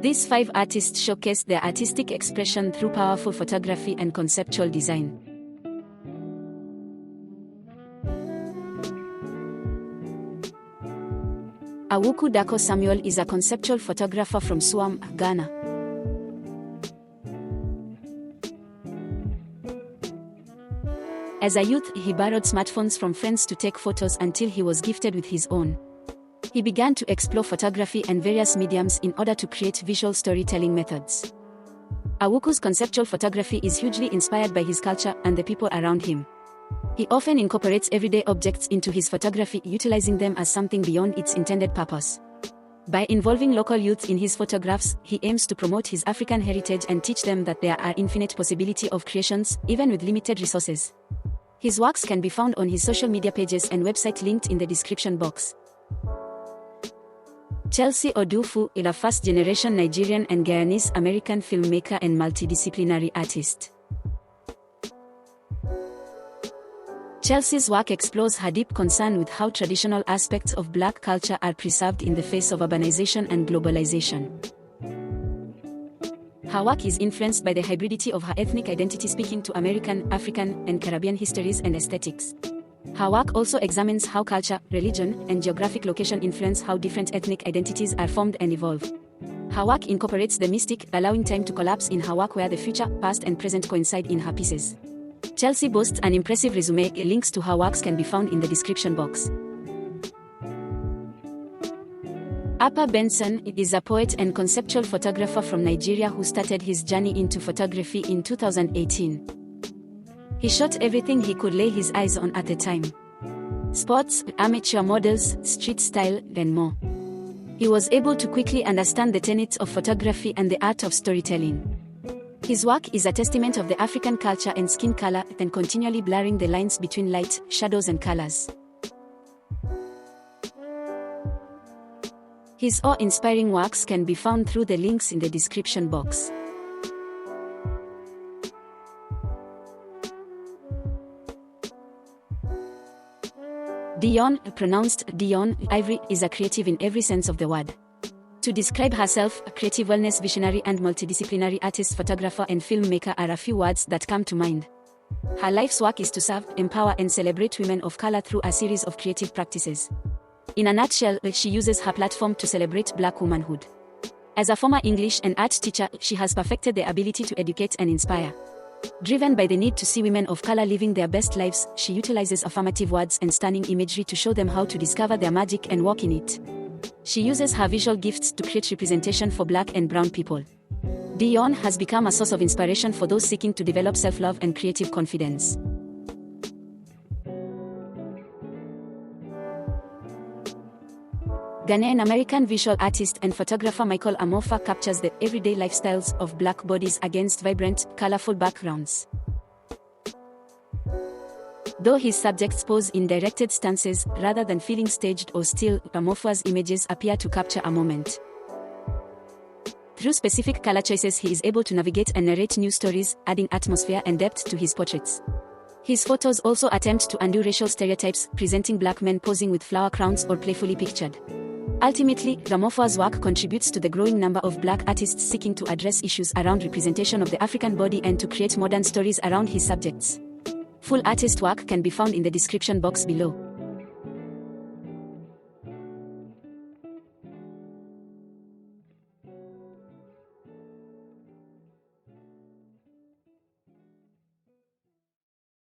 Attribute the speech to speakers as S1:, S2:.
S1: These 5 artists showcased their artistic expression through powerful photography and conceptual design. Awuku Darko Samuel is a conceptual photographer from Suam, Ghana. As a youth, he borrowed smartphones from friends to take photos until he was gifted with his own. He began to explore photography and various mediums in order to create visual storytelling methods. Awuku's conceptual photography is hugely inspired by his culture and the people around him. He often incorporates everyday objects into his photography, utilizing them as something beyond its intended purpose. By involving local youths in his photographs, he aims to promote his African heritage and teach them that there are infinite possibility of creations, even with limited resources. His works can be found on his social media pages and website linked in the description box. Chelsea Odufu is a first-generation Nigerian and Guyanese-American filmmaker and multidisciplinary artist. Chelsea's work explores her deep concern with how traditional aspects of Black culture are preserved in the face of urbanization and globalization. Her work is influenced by the hybridity of her ethnic identity, speaking to American, African, and Caribbean histories and aesthetics. Her work also examines how culture, religion, and geographic location influence how different ethnic identities are formed and evolve. Her work incorporates the mystic, allowing time to collapse in her work where the future, past, and present coincide in her pieces. Chelsea boasts an impressive resume. Links to her works can be found in the description box. Apah Benson is a poet and conceptual photographer from Nigeria who started his journey into photography in 2018. He shot everything he could lay his eyes on at the time: sports, amateur models, street style, and more. He was able to quickly understand the tenets of photography and the art of storytelling. His work is a testament of the African culture and skin color, and continually blurring the lines between light, shadows, and colors. His awe-inspiring works can be found through the links in the description box. Deun, pronounced Deun, Ivory, is a creative in every sense of the word. To describe herself, a creative wellness visionary and multidisciplinary artist, photographer, and filmmaker are a few words that come to mind. Her life's work is to serve, empower, and celebrate women of color through a series of creative practices. In a nutshell, she uses her platform to celebrate Black womanhood. As a former English and art teacher, she has perfected the ability to educate and inspire. Driven by the need to see women of color living their best lives, she utilizes affirmative words and stunning imagery to show them how to discover their magic and walk in it. She uses her visual gifts to create representation for Black and brown people. Deun has become a source of inspiration for those seeking to develop self-love and creative confidence. Ghanaian-American visual artist and photographer Michael Amofah captures the everyday lifestyles of Black bodies against vibrant, colorful backgrounds. Though his subjects pose in directed stances, rather than feeling staged or still, Amofah's images appear to capture a moment. Through specific color choices, he is able to navigate and narrate new stories, adding atmosphere and depth to his portraits. His photos also attempt to undo racial stereotypes, presenting Black men posing with flower crowns or playfully pictured. Ultimately, Amofah's work contributes to the growing number of Black artists seeking to address issues around representation of the African body and to create modern stories around his subjects. Full artist work can be found in the description box below.